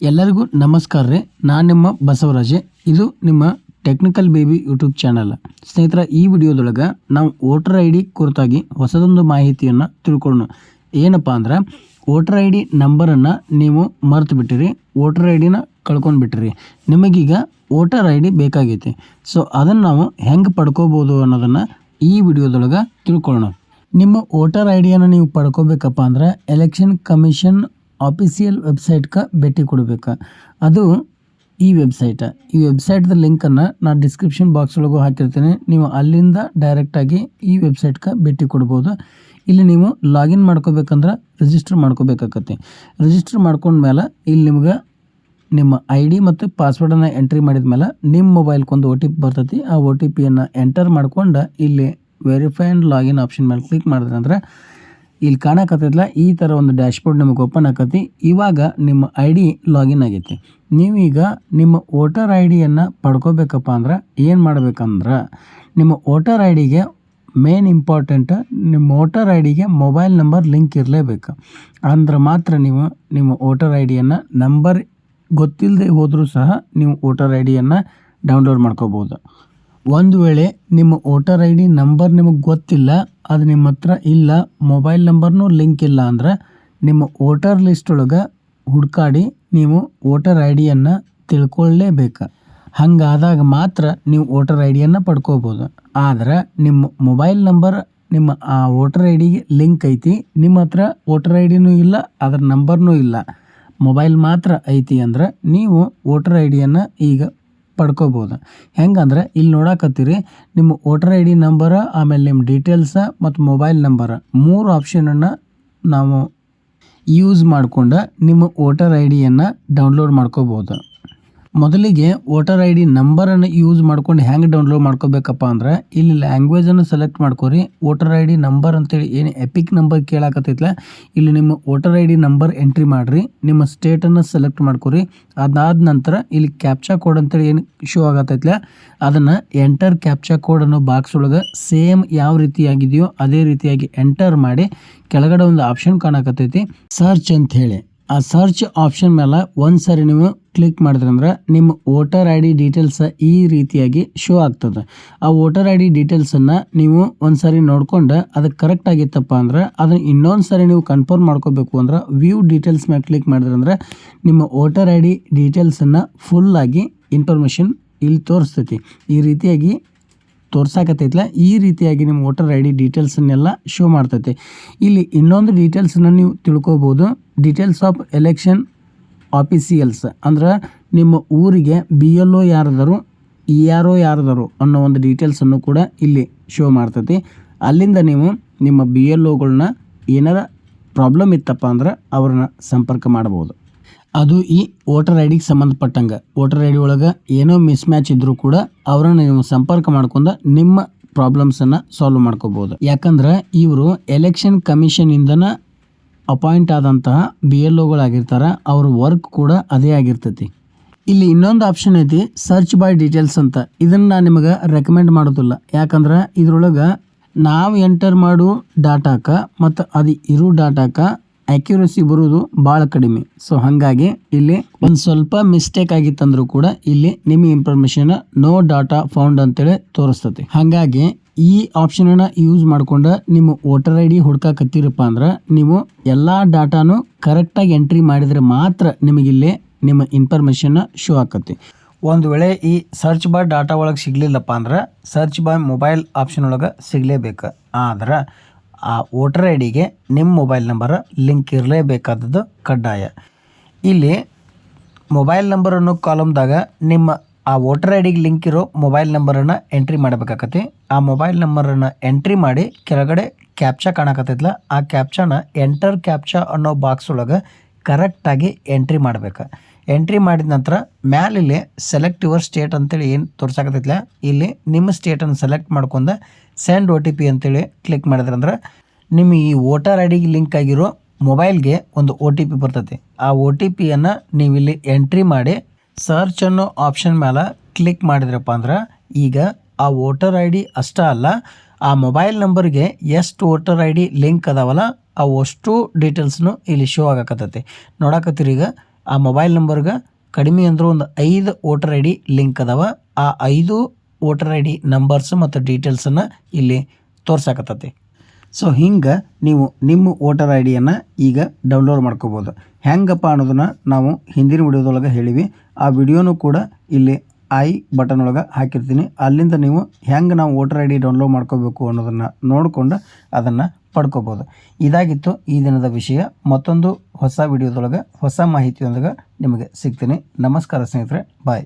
ಎಲ್ಲರಿಗೂ ನಮಸ್ಕಾರ ರೀ. ನಾನು ನಿಮ್ಮ ಬಸವರಾಜೆ. ಇದು ನಿಮ್ಮ ಟೆಕ್ನಿಕಲ್ ಬೇಬಿ ಯೂಟ್ಯೂಬ್ ಚಾನಲ್. ಸ್ನೇಹಿತರ, ಈ ವಿಡಿಯೋದೊಳಗೆ ನಾವು ವೋಟರ್ ಐ ಡಿ ಕುರಿತಾಗಿ ಹೊಸದೊಂದು ಮಾಹಿತಿಯನ್ನು ತಿಳ್ಕೊಳ್ಳೋಣ. ಏನಪ್ಪ ಅಂದ್ರೆ, ವೋಟರ್ ಐ ಡಿ ನಂಬರನ್ನು ನೀವು ಮರೆತು ಬಿಟ್ಟಿರಿ, ವೋಟರ್ ಐ ಡಿನ ಕಳ್ಕೊಂಡು ಬಿಟ್ಟಿರಿ. ನಿಮಗೀಗ ವೋಟರ್ ಐ ಡಿ ಬೇಕಾಗೈತಿ. ಸೊ ಅದನ್ನು ನಾವು ಹೆಂಗೆ ಪಡ್ಕೋಬೋದು ಅನ್ನೋದನ್ನು ಈ ವಿಡಿಯೋದೊಳಗೆ ತಿಳ್ಕೊಳ್ಳೋಣ. ನಿಮ್ಮ ವೋಟರ್ ಐ ಡಿಯನ್ನು ನೀವು ಪಡ್ಕೋಬೇಕಪ್ಪ ಅಂದ್ರೆ ಎಲೆಕ್ಷನ್ ಕಮಿಷನ್ ಆಫಿಸಿಯಲ್ ವೆಬ್ಸೈಟ್ಗೆ ಭೇಟಿ ಕೊಡಬೇಕು. ಅದು ಈ ವೆಬ್ಸೈಟ್ದ ಲಿಂಕನ್ನು ನಾನು ಡಿಸ್ಕ್ರಿಪ್ಷನ್ ಬಾಕ್ಸ್ ಒಳಗೂ ಹಾಕಿರ್ತೀನಿ. ನೀವು ಅಲ್ಲಿಂದ ಡೈರೆಕ್ಟಾಗಿ ಈ ವೆಬ್ಸೈಟ್ಗೆ ಭೇಟಿ ಕೊಡ್ಬೋದು. ಇಲ್ಲಿ ನೀವು ಲಾಗಿನ್ ಮಾಡ್ಕೋಬೇಕಂದ್ರೆ ರಿಜಿಸ್ಟರ್ ಮಾಡ್ಕೋಬೇಕಾಗತ್ತೆ. ರಿಜಿಸ್ಟರ್ ಮಾಡ್ಕೊಂಡ್ಮೇಲೆ ಇಲ್ಲಿ ನಿಮ್ಗೆ ನಿಮ್ಮ ಐ ಡಿ ಮತ್ತು ಪಾಸ್ವರ್ಡನ್ನು ಎಂಟ್ರಿ ಮಾಡಿದ ಮೇಲೆ ನಿಮ್ಮ ಮೊಬೈಲ್ಗೊಂದು OTP ಬರ್ತೈತಿ. ಆ OTPಯನ್ನು ಎಂಟರ್ ಮಾಡ್ಕೊಂಡು ಇಲ್ಲಿ ವೆರಿಫೈ ಆ್ಯಂಡ್ ಲಾಗಿನ್ ಆಪ್ಷನ್ ಮೇಲೆ ಕ್ಲಿಕ್ ಮಾಡಿದ್ರೆ ಅಂದ್ರೆ ಇಲ್ಲಿ ಕಾಣಕತ್ತೈತಲ್ಲ, ಈ ಥರ ಒಂದು ಡ್ಯಾಶ್ಬೋರ್ಡ್ ನಿಮಗೆ ಓಪನ್ ಆಕತಿ. ಇವಾಗ ನಿಮ್ಮ ಐ ಡಿ ಲಾಗಿನ್ ಆಗೈತಿ. ನೀವೀಗ ನಿಮ್ಮ ವೋಟರ್ ಐ ಡಿಯನ್ನು ಪಡ್ಕೋಬೇಕಪ್ಪ ಅಂದ್ರೆ ಏನು ಮಾಡ್ಬೇಕಂದ್ರೆ, ನಿಮ್ಮ ವೋಟರ್ ಐ ಡಿಗೆ ಮೇನ್ ಇಂಪಾರ್ಟೆಂಟ್, ನಿಮ್ಮ ವೋಟರ್ ಐ ಡಿಗೆ ಮೊಬೈಲ್ ನಂಬರ್ ಲಿಂಕ್ ಇರಲೇಬೇಕು. ಅಂದ್ರೆ ಮಾತ್ರ ನೀವು ನಿಮ್ಮ ವೋಟರ್ ಐ ಡಿಯನ್ನು ನಂಬರ್ ಗೊತ್ತಿಲ್ಲದೆ ಹೋದರೂ ಸಹ ನೀವು ವೋಟರ್ ಐ ಡಿಯನ್ನು ಡೌನ್ಲೋಡ್ ಮಾಡ್ಕೋಬೋದು. ಒಂದು ವೇಳೆ ನಿಮ್ಮ ವೋಟರ್ ಐ ಡಿ ನಂಬರ್ ನಿಮಗೆ ಗೊತ್ತಿಲ್ಲ, ಅದು ನಿಮ್ಮ ಹತ್ರ ಇಲ್ಲ, ಮೊಬೈಲ್ ನಂಬರ್ನೂ ಲಿಂಕ್ ಇಲ್ಲ ಅಂದ್ರೆ ನಿಮ್ಮ ವೋಟರ್ ಲಿಸ್ಟ್ ಒಳಗೆ ಹುಡ್ಕಾಡಿ ನೀವು ವೋಟರ್ ಐ ಡಿಯನ್ನು ತಿಳ್ಕೊಳ್ಳೇಬೇಕು. ಹಾಗಾದಾಗ ಮಾತ್ರ ನೀವು ವೋಟರ್ ಐ ಡಿಯನ್ನು ಪಡ್ಕೋಬೋದು. ಆದರೆ ನಿಮ್ಮ ಮೊಬೈಲ್ ನಂಬರ್ ನಿಮ್ಮ ಆ ವೋಟರ್ ಐ ಡಿಗೆ ಲಿಂಕ್ ಐತಿ, ನಿಮ್ಮ ಹತ್ರ ವೋಟರ್ ಐ ಡಿನೂ ಇಲ್ಲ, ಅದರ ನಂಬರ್ನೂ ಇಲ್ಲ, ಮೊಬೈಲ್ ಮಾತ್ರ ಐತಿ ಅಂದ್ರೆ ನೀವು ವೋಟರ್ ಐ ಡಿಯನ್ನು ಈಗ ಪಡ್ಕೋಬೋದು. ಹೆಂಗಂದ್ರೆ ಇಲ್ಲಿ ನೋಡಕತ್ತೀರಿ, ನಿಮ್ಮ ವೋಟರ್ ಐ ಡಿ ನಂಬರ, ಆಮೇಲೆ ನಿಮ್ಮ ಡೀಟೇಲ್ಸ ಮತ್ತು ಮೊಬೈಲ್ ನಂಬರ 3 ಆಪ್ಷನನ್ನು ನಾವು ಯೂಸ್ ಮಾಡಿಕೊಂಡು ನಿಮ್ಮ ವೋಟರ್ ಐ ಡಿಯನ್ನು ಡೌನ್ಲೋಡ್ ಮಾಡ್ಕೋಬೋದು. ಮೊದಲಿಗೆ ವೋಟರ್ ಐ ಡಿ ನಂಬರನ್ನು ಯೂಸ್ ಮಾಡ್ಕೊಂಡು ಹೆಂಗೆ ಡೌನ್ಲೋಡ್ ಮಾಡ್ಕೋಬೇಕಪ್ಪ ಅಂದ್ರೆ, ಇಲ್ಲಿ ಲ್ಯಾಂಗ್ವೇಜನ್ನು ಸೆಲೆಕ್ಟ್ ಮಾಡ್ಕೊರಿ. ವೋಟರ್ ಐ ಡಿ ನಂಬರ್ ಅಂತೇಳಿ ಏನು ಎಪಿಕ್ ನಂಬರ್ ಕೇಳಾಕತ್ತೈತಲ್ಲ, ಇಲ್ಲಿ ನಿಮ್ಮ voter I D number entry ಮಾಡಿರಿ. ನಿಮ್ಮ ಸ್ಟೇಟನ್ನು ಸೆಲೆಕ್ಟ್ ಮಾಡ್ಕೊರಿ. ಅದಾದ ನಂತರ ಇಲ್ಲಿ ಕ್ಯಾಪ್ಚಾ ಕೋಡ್ ಅಂತೇಳಿ ಏನು ಶೋ ಆಗತ್ತೈತಲ್ಲ, ಅದನ್ನು ಎಂಟರ್ ಕ್ಯಾಪ್ಚಾ ಕೋಡ್ ಅನ್ನೋ ಬಾಕ್ಸ್ ಒಳಗೆ ಸೇಮ್ ಯಾವ ರೀತಿಯಾಗಿದೆಯೋ ಅದೇ ರೀತಿಯಾಗಿ ಎಂಟರ್ ಮಾಡಿ ಕೆಳಗಡೆ ಒಂದು ಆಪ್ಷನ್ ಕಾಣಕತ್ತೈತಿ ಸರ್ಚ್ ಅಂತ ಹೇಳಿ. ಆ ಸರ್ಚ್ ಆಪ್ಷನ್ ಮೇಲೆ ಒಂದು ಸಾರಿ ನೀವು ಕ್ಲಿಕ್ ಮಾಡಿದ್ರಂದ್ರೆ ನಿಮ್ಮ ವೋಟರ್ ಐ ಡಿ ಡೀಟೇಲ್ಸ್ ಈ ರೀತಿಯಾಗಿ ಶೋ ಆಗ್ತದೆ. ಆ ವೋಟರ್ ಐ ಡಿ ಡೀಟೇಲ್ಸನ್ನು ನೀವು ಒಂದು ಸಾರಿ ನೋಡ್ಕೊಂಡು ಅದಕ್ಕೆ ಕರೆಕ್ಟ್ ಆಗಿತ್ತಪ್ಪ ಅಂದ್ರೆ ಅದನ್ನು ಇನ್ನೊಂದು ಸಾರಿ ನೀವು ಕನ್ಫರ್ಮ್ ಮಾಡ್ಕೋಬೇಕು ಅಂದ್ರೆ ವ್ಯೂ ಡೀಟೇಲ್ಸ್ ಮೇಲೆ ಕ್ಲಿಕ್ ಮಾಡಿದ್ರಂದ್ರೆ ನಿಮ್ಮ ವೋಟರ್ ಐ ಡಿ ಡೀಟೇಲ್ಸನ್ನು ಫುಲ್ಲಾಗಿ ಇನ್ಫಾರ್ಮೇಷನ್ ಇಲ್ಲಿ ತೋರಿಸ್ತೈತಿ. ಈ ರೀತಿಯಾಗಿ ತೋರ್ಸಾಕತ್ತೈತಲ್ಲ, ಈ ರೀತಿಯಾಗಿ ನಿಮ್ಮ ವೋಟರ್ ಐ ಡಿ ಡೀಟೇಲ್ಸನ್ನೆಲ್ಲ ಶೋ ಮಾಡ್ತೈತೆ. ಇಲ್ಲಿ ಇನ್ನೊಂದು ಡೀಟೇಲ್ಸನ್ನು ನೀವು ತಿಳ್ಕೊಬೋದು. ಡೀಟೇಲ್ಸ್ ಆಫ್ ಎಲೆಕ್ಷನ್ ಆಫಿಸಿಯಲ್ಸ್ ಅಂದ್ರೆ ನಿಮ್ಮ ಊರಿಗೆ BLO ಯಾರದರು, ERO ಯಾರದರು ಅನ್ನೋ ಒಂದು ಡೀಟೇಲ್ಸನ್ನು ಕೂಡ ಇಲ್ಲಿ ಶೋ ಮಾಡ್ತೈತಿ. ಅಲ್ಲಿಂದ ನೀವು ನಿಮ್ಮ BLOಗಳನ್ನ ಏನಾರ ಪ್ರಾಬ್ಲಮ್ ಇತ್ತಪ್ಪ ಅಂದ್ರೆ ಅವ್ರನ್ನ ಸಂಪರ್ಕ ಮಾಡ್ಬೋದು. ಅದು ಈ ವೋಟರ್ ಐ ಡಿಗೆ ಸಂಬಂಧಪಟ್ಟಂಗೆ. ವೋಟರ್ ಐ ಡಿ ಒಳಗೆ ಏನೋ ಮಿಸ್ ಮ್ಯಾಚ್ ಇದ್ದರೂ ಕೂಡ ಅವರನ್ನು ನೀವು ಸಂಪರ್ಕ ಮಾಡ್ಕೊಂಡು ನಿಮ್ಮ ಪ್ರಾಬ್ಲಮ್ಸನ್ನು ಸಾಲ್ವ್ ಮಾಡ್ಕೋಬೋದು. ಯಾಕಂದ್ರೆ ಇವರು ಎಲೆಕ್ಷನ್ ಕಮಿಷನಿಂದನ ಅಪಾಯಿಂಟ್ ಆದಂತಹ BLOಗಳಾಗಿರ್ತಾರೆ. ಅವ್ರ ವರ್ಕ್ ಕೂಡ ಅದೇ ಆಗಿರ್ತೈತಿ. ಇಲ್ಲಿ ಇನ್ನೊಂದು ಆಪ್ಷನ್ ಐತಿ ಸರ್ಚ್ ಬೈ ಡೀಟೇಲ್ಸ್ ಅಂತ. ಇದನ್ನು ನಾನು ನಿಮಗೆ ರೆಕಮೆಂಡ್ ಮಾಡೋದಿಲ್ಲ. ಯಾಕಂದ್ರೆ ಇದ್ರೊಳಗೆ ನಾವು ಎಂಟರ್ ಮಾಡೋ ಡಾಟಾಕ್ಕೆ ಮತ್ತು ಅದು ಇರೋ ಡಾಟಾಕ್ಕೆ ಆ್ಯಕ್ಯುರಸಿ ಬರೋದು ಭಾಳ ಕಡಿಮೆ. ಸೊ ಹಾಗಾಗಿ ಇಲ್ಲಿ ಒಂದು ಸ್ವಲ್ಪ ಮಿಸ್ಟೇಕ್ ಆಗಿತ್ತಂದ್ರೂ ಕೂಡ ಇಲ್ಲಿ ನಿಮ್ಮ ಇನ್ಫಾರ್ಮೇಷನ್ ನೋ ಡಾಟಾ ಫೌಂಡ್ ಅಂತೇಳಿ ತೋರಿಸ್ತೈತಿ. ಹಾಗಾಗಿ ಈ ಆಪ್ಷನನ್ನು ಯೂಸ್ ಮಾಡ್ಕೊಂಡು ನಿಮ್ಮ ವೋಟರ್ ಐ ಡಿ ಹುಡ್ಕಾಕತ್ತೀರಪ್ಪ ಅಂದ್ರೆ ನೀವು ಎಲ್ಲ ಡಾಟಾನು ಕರೆಕ್ಟಾಗಿ ಎಂಟ್ರಿ ಮಾಡಿದರೆ ಮಾತ್ರ ನಿಮಗಿಲ್ಲಿ ನಿಮ್ಮ ಇನ್ಫಾರ್ಮೇಷನ್ ಶೋ ಆಕತಿ. ಒಂದು ವೇಳೆ ಈ ಸರ್ಚ್ ಬೈ ಡಾಟಾ ಒಳಗೆ ಸಿಗಲಿಲ್ಲಪ್ಪ ಅಂದ್ರೆ ಸರ್ಚ್ ಬೈ ಮೊಬೈಲ್ ಆಪ್ಷನ್ ಒಳಗೆ ಸಿಗಲೇಬೇಕು. ಆದ್ರೆ ಆ ವೋಟರ್ ಐ ಡಿಗೆ ನಿಮ್ಮ ಮೊಬೈಲ್ ನಂಬರ್ ಲಿಂಕ್ ಇರಲೇಬೇಕಾದದ್ದು ಕಡ್ಡಾಯ. ಇಲ್ಲಿ ಮೊಬೈಲ್ ನಂಬರ್ ಅನ್ನೋ ಕಾಲಮ್ದಾಗ ನಿಮ್ಮ ಆ ವೋಟರ್ ಐ ಡಿಗೆ ಲಿಂಕ್ ಇರೋ ಮೊಬೈಲ್ ನಂಬರನ್ನು ಎಂಟ್ರಿ ಮಾಡಬೇಕಾಗತ್ತೆ. ಆ ಮೊಬೈಲ್ ನಂಬರನ್ನು ಎಂಟ್ರಿ ಮಾಡಿ ಕೆಳಗಡೆ ಕ್ಯಾಪ್ಚಾ ಕಾಣಕತ್ತೈತಲ್ಲ, ಆ ಕ್ಯಾಪ್ಚಾನ ಎಂಟರ್ ಕ್ಯಾಪ್ಚಾ ಅನ್ನೋ ಬಾಕ್ಸ್ ಒಳಗೆ ಕರೆಕ್ಟಾಗಿ ಎಂಟ್ರಿ ಮಾಡ್ಬೇಕು. ಎಂಟ್ರಿ ಮಾಡಿದ ನಂತರ ಮ್ಯಾಲಿಲ್ಲಿ ಸೆಲೆಕ್ಟ್ ಯುವರ್ ಸ್ಟೇಟ್ ಅಂತೇಳಿ ಏನು ತೋರ್ಸಾಕತ್ತೈತಲ್ಲ, ಇಲ್ಲಿ ನಿಮ್ಮ ಸ್ಟೇಟನ್ನು ಸೆಲೆಕ್ಟ್ ಮಾಡ್ಕೊಂಡು ಸೆಂಡ್ OTP ಅಂತೇಳಿ ಕ್ಲಿಕ್ ಮಾಡಿದ್ರಂದ್ರೆ ನಿಮ್ಮ ಈ ವೋಟರ್ ಐ ಡಿಗೆ ಲಿಂಕ್ ಆಗಿರೋ ಮೊಬೈಲ್ಗೆ ಒಂದು OTP ಬರ್ತೈತಿ. ಆ OTPಯನ್ನು ನೀವಿಲ್ಲಿ ಎಂಟ್ರಿ ಮಾಡಿ ಸರ್ಚ್ ಅನ್ನೋ ಆಪ್ಷನ್ ಮೇಲೆ ಕ್ಲಿಕ್ ಮಾಡಿದ್ರಪ್ಪ ಅಂದ್ರೆ ಈಗ ಆ ವೋಟರ್ ಐ ಡಿ ಅಷ್ಟೇ ಅಲ್ಲ, ಆ ಮೊಬೈಲ್ ನಂಬರ್ಗೆ ಎಷ್ಟು ವೋಟರ್ ಐ ಡಿ ಲಿಂಕ್ ಅದಾವಲ್ಲ ಅವು ಅಷ್ಟು ಡೀಟೇಲ್ಸ್ನು ಇಲ್ಲಿ ಶೋ ಆಗಕತ್ತೈತಿ. ನೋಡಕತ್ತೀರಿ, ಈಗ ಆ ಮೊಬೈಲ್ ನಂಬರ್ಗೆ ಕಡಿಮೆ ಅಂದ್ರೆ ಒಂದು 5 ವೋಟರ್ ಐ ಡಿ ಲಿಂಕ್ ಅದಾವ. ಆ 5 ವೋಟರ್ ಐ ಡಿ ನಂಬರ್ಸ್ ಮತ್ತು ಡೀಟೇಲ್ಸನ್ನು ಇಲ್ಲಿ ತೋರ್ಸಾಕತ್ತೈತಿ. ಸೊ ಹಿಂಗೆ ನೀವು ನಿಮ್ಮ ವೋಟರ್ ಐ ಡಿಯನ್ನು ಈಗ ಡೌನ್ಲೋಡ್ ಮಾಡ್ಕೋಬೋದು. ಹೆಂಗಪ್ಪ ಅನ್ನೋದನ್ನು ನಾವು ಹಿಂದಿನ ವಿಡಿಯೋದೊಳಗೆ ಹೇಳಿವಿ. ಆ ವಿಡಿಯೋನು ಕೂಡ ಇಲ್ಲಿ ಐ ಬಟನ್ ಒಳಗೆ ಹಾಕಿರ್ತೀನಿ. ಅಲ್ಲಿಂದ ನೀವು ಹೆಂಗೆ ನಾವು ವೋಟರ್ ಐ ಡಿ ಡೌನ್ಲೋಡ್ ಮಾಡ್ಕೋಬೇಕು ಅನ್ನೋದನ್ನು ನೋಡಿಕೊಂಡು ಅದನ್ನು ಪಡ್ಕೋಬೋದು. ಇದಾಗಿತ್ತು ಈ ದಿನದ ವಿಷಯ. ಮತ್ತೊಂದು ಹೊಸ ವಿಡಿಯೋದೊಳಗೆ ಹೊಸ ಮಾಹಿತಿಯೊಂದಿಗೆ ನಿಮಗೆ ಸಿಗ್ತೀನಿ. ನಮಸ್ಕಾರ ಸ್ನೇಹಿತರೆ, ಬಾಯ್.